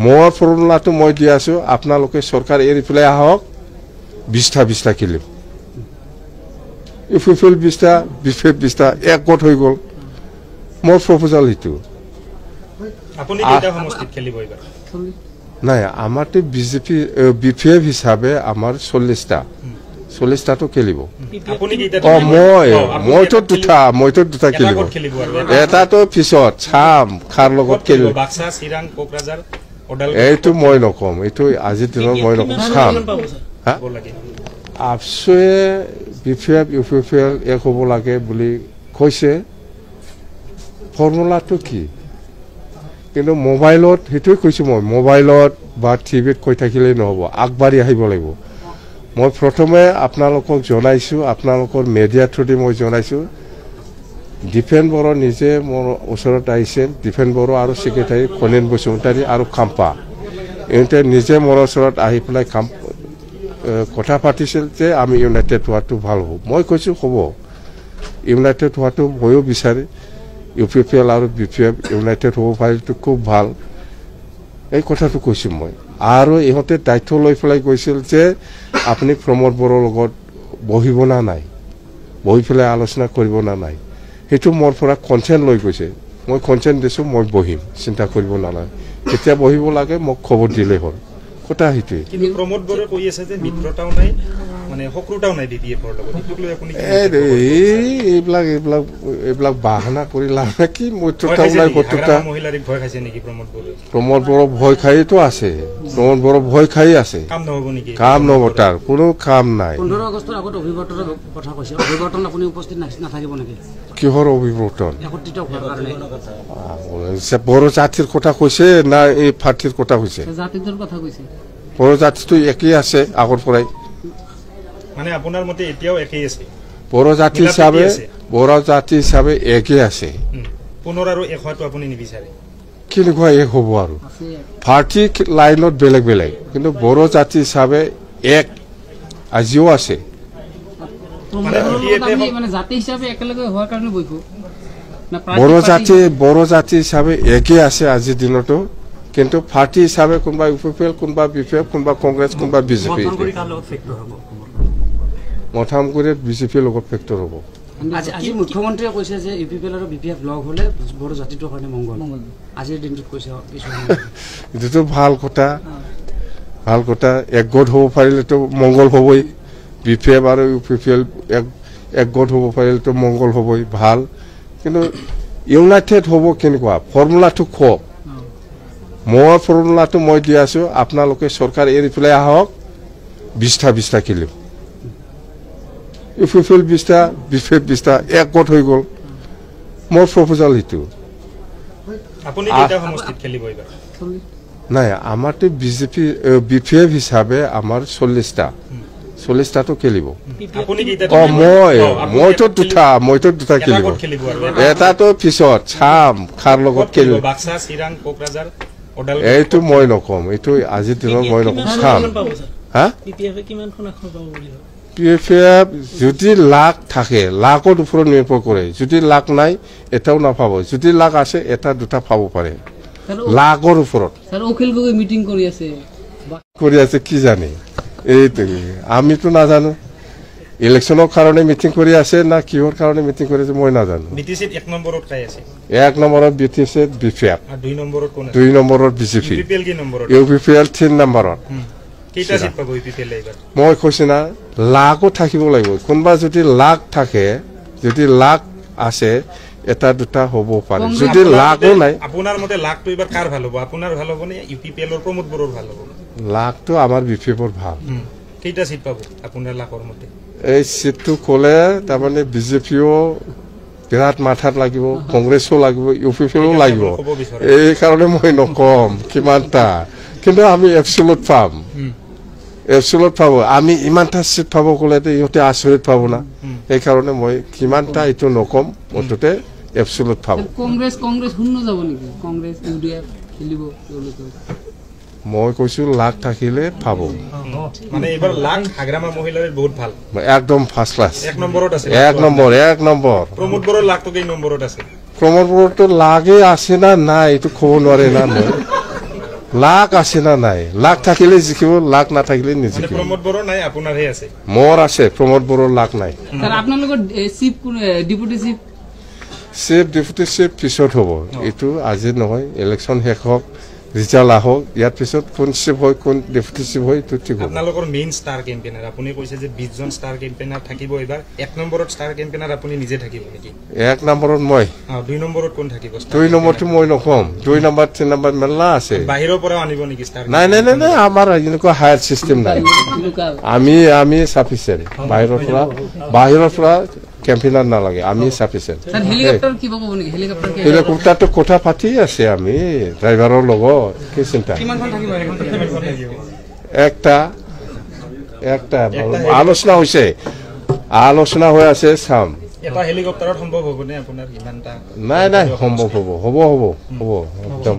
মোৰ ফৰ্মুলাটো মই দি আছো আপোনালোকে চৰকাৰ এৰি পেলাই আহক 20টা কিলিম ইউপিপিএল 20টা বিপিএফ 20টা একগোট হৈ গ'ল মোৰ প্ৰপোজাল এইটো আপুনি কেইটা সমষ্টিত খেলিব এবাৰ নাই আমাৰটো বিজেপি বিপিএফ হিচাপে আমাৰ 40টাটো খেলিব আপুনি কেইটা মইতো দুটা খেলিব এটাতো পিছত চাম খাৰ লগত খেলিব বাক্সা চিৰাং কোকৰাঝাৰ এইটো মই নকম এইটো আজিৰ দিনত মই নকম চাম আপচুৱে বিপিএফ ইউপিপিএল এক হ'ব লাগে বুলি কৈছে ফৰ্মুলাটো কি কিন্তু মোবাইলত সেইটোৱে কৈছোঁ মই মোবাইলত বা টিভিত কৈ থাকিলেই নহ'ব আগবাঢ়ি আহিব লাগিব মই প্ৰথমে আপোনালোকক জনাইছোঁ আপোনালোকৰ মিডিয়া থ্ৰুদি মই জনাইছোঁ ডিফেন বড়ো নিজে মোৰ ওচৰত আহিছে ডিফেন বড়ো আৰু ছেক্ৰেটাৰী কনেন বসুমতাৰী আৰু খাম্পা ইহঁতে নিজে মোৰ ওচৰত আহি পেলাই কথা পাতিছিল যে আমি ইউনাইটেড হোৱাটো ভাল হ'ব মই কৈছোঁ হ'ব ইউনাইটেড হোৱাটো ময়ো বিচাৰি ইউপিপিএল আৰু বিপিএফ ইউনাইটেড হ'ব পাৰিলেতো খুব ভাল এই কথাটো কৈছোঁ মই আৰু ইহঁতে দায়িত্ব লৈ পেলাই কৈছিল যে আপুনি প্ৰমোদ বড়োৰ লগত বহিব না নাই বহি পেলাই আলোচনা কৰিব না নাই সেইটো মোৰ পৰা কনচেণ্ট লৈ গৈছে মই কনচেণ্ট দিছোঁ মই বহিম চিন্তা কৰিব নালাগে কেতিয়া বহিব লাগে মোক খবৰ দিলেই হ'ল কথা সেইটোৱে কিন্তু প্ৰমোদ বড়োৱে কৈ আছে যে মিত্ৰতাও নাই মানে শত্ৰুতাও নাই ডিডিএফৰ লগত এইটোক লৈ আপুনি এইবিলাক বাহানা কৰি লাভ কি মিত্ৰতাও নাই শত্ৰুতা মহিলাৰিক ভয় খাইছে নেকি প্ৰমোদ বড়ো ভয় খাইতো আছে প্ৰমোদ বড়ো ভয় খাই আছে কাম নহ'ব নেকি কাম নহ'ব তাৰ কোনো কাম নাই 15 আগষ্টৰ আগত অভিৱৰ্তনৰ কথা কৈছে অভিৱৰ্তন আপুনি উপস্থিত নাথাকিব নেকি কিহৰ অভিৱৰ্তন একত্ৰিত হোৱাৰ কাৰণে বড়ো জাতিৰ কথা কৈছে না এই পাৰ্টিৰ কথা কৈছে জাতিটোৰ কথা কৈছে বড়ো জাতিটো একেই আছে আগৰ পৰাই মানে আপোনাৰ মতে এতিয়াও একেই আছে বড়ো জাতি হিচাপে একেই আছে পুনৰ আৰু এক হোৱাটো আপুনি নিবিচাৰে কেনেকুৱা এক হ'ব আৰু পাৰ্টি লাইনত বেলেগ বেলেগ কিন্তু বড়ো জাতি হিচাপে এক আজিও আছে বড়ো জাতি হিচাপে একেই আছে আজিৰ দিনতো কিন্তু পাৰ্টি হিচাপে কোনোবা ইউপিপিএল কোনোবা বিপিএফ কোনোবা কংগ্ৰেছ কোনোবা বিজেপি মথামগুৰিত বিজেপিৰ লগত ফেক্টৰ হ'ব আজি মুখ্যমন্ত্ৰীয়ে কৈছে যে ইউপিপিএল আৰু বিপিএফ লগ হ'লে বড়ো জাতিটোৰ কাৰণে মংগল আজিৰ দিনটোত কৈছে এইটোতো ভাল কথা একগোট হ'ব পাৰিলেতো মংগল হ'বই বিপিএফ আৰু ইউপিপিএল একগোট হ'ব পাৰিলেতো মংগল হ'বই ভাল কিন্তু ইউনাইটেড হ'ব কেনেকুৱা ফৰ্মুলাটো কওক মোৰ ফৰ্মুলাটো মই দি আছো আপোনালোকে চৰকাৰ এৰি পেলাই আহক 20টা কিলিম ইউপিপিএল 20টা বিপিএফ 20টা একগোট হৈ গ'ল মোৰ প্ৰপোজাল এইটো আপুনি কেইটা সমষ্টিত খেলিব এবাৰ নাই আমাৰটো বিজেপি বিপিএফ হিচাপে আমাৰ 40টাটো খেলিব মইতো দুটা খেলিব এটাতো পিছত চাম খাৰ লগত খেলিব বাক্সা চিৰাং কোকৰাঝাৰ এইটো মই নকম এইটো আজিৰ দিনত মই নকম চাম পিএফএফ যদি লাখ থাকে লাখৰ ওপৰত নিৰ্ভৰ কৰে যদি লাখ নাই এটাও নাপাব যদি লাখ আছে এটা দুটা পাব পাৰে লাখৰ ওপৰত মিটিং কৰি আছে কি জানে এইটো আমিতো নাজানো ইলেকশ্যনৰ কাৰণে মিটিং কৰি আছে না কিহৰ কাৰণে মিটিং কৰি আছে মই নাজানো বিটিচিত 1 নম্বৰত কাই আছে 1 নম্বৰত বিটিচিত বিপিএফ আৰু 2 নম্বৰত কোন আছে 2 নম্বৰত বিজেপি ইউপিপিএল কি নম্বৰত ইউপিপিএল 3 নম্বৰত কেইটা সিট পাব ইউপিপিএল এবাৰ মই কৈছো না লাখো থাকিব লাগিব কোনবা যদি লাখ থাকে যদি লাখ আছে এটা দুটা হ'ব পাৰে যদি লাখো নাই আপোনাৰ মতে লাখটো এবাৰ কাৰ ভাল হ'ব আপোনাৰ ভাল হ'ব নে ইউপিপিএলৰ প্ৰমোদ বড়োৰ ভাল হ'ব লাখটো আমাৰ বিপিএফৰ ভাল কেইটা সিট পাব আপোনাৰ লাখৰ মতে এই সিটটো ক'লে তাৰমানে বিজেপিও বিৰাট মাথাত লাগিব কংগ্ৰেছো লাগিব ইউপিপিএলো লাগিব এই কাৰণে মই নকম কিমানটা কিন্তু আমি এপচুলত পাম আমি ইমানটা সিট পাব ক'লেতো ইহঁতে আচৰিত পাব না সেইকাৰণে মই কিমানটা এইটো নকম মুঠতে এপচুলত পাব কংগ্ৰেছ শূন্য যাব নেকি কংগ্ৰেছ ইউডিএফ খেলিব মই কৈছো লাখ থাকিলে পাব মানে এবাৰ লাখ হাগ্ৰামা মহিলাৰ বহুত ভাল একদম ফাৰ্ষ্ট ক্লাছ 1 নম্বৰত আছে 1 নম্বৰ প্ৰমোদ বড়োৰ লাখটো কেই নম্বৰত আছে প্ৰমোদ বড়োটো লাগে আছে না নাই এইটো ক'ব নোৱাৰে না মই লাক আছে না নাই লাক থাকিলে জিকিব লাক নাথাকিলে মানে নিজিকিব প্ৰমোদ বড়ো নাই আপোনাৰহে আছে মোৰ আছে প্ৰমোদ বড়োৰ লাক নাই স্যাৰ আপোনালোকৰ chief deputy chief chief deputy chief পিছত হ'ব এইটো আজি নহয় ইলেকশ্যন শেষ হওক ৰিজাল্ট আহক ইয়াৰ পিছত কোন চিফ হয় কোন ডেপুটি চিফ হয় এইটো ঠিক হ'ব আপোনালোকৰ মেইন ষ্টাৰ কেম্পেইনাৰ আপুনি কৈছে যে 20 জন ষ্টাৰ কেম্পেইনাৰ থাকিব এবাৰ 1 নম্বৰত ষ্টাৰ কেম্পেইনাৰ আপুনি নিজে থাকিব নেকি 1 নম্বৰত মই 2 নম্বৰত কোন থাকিব 2 নম্বৰটো মই নকম 2 নম্বৰ 3 নম্বৰ মেলা আছে বাহিৰৰ পৰা আনিব নেকি ষ্টাৰ নাই নাই নাই নাই আমাৰ এনেকুৱা হায়াৰ চিষ্টেম নাই আমি সাফিচিয়েণ্ট বাহিৰৰ পৰা কেম্পেইনাৰ নালাগে আমি সাফিচিয়েণ্ট স্যাৰ হেলিকপ্টাৰ কি ক'ব নেকি হেলিকপ্টাৰ হেলিকপ্টাৰটো কথা পাতি আছে আমি ড্ৰাইভাৰৰ লগত কি চিন্তা কিমানখন থাকিব একটা আলোচনা হৈ আছে চাম এটা হেলিকপ্টাৰত সম্ভৱ হ'বনে আপোনাৰ ইমানটা নাই নাই সম্ভৱ হ'ব একদম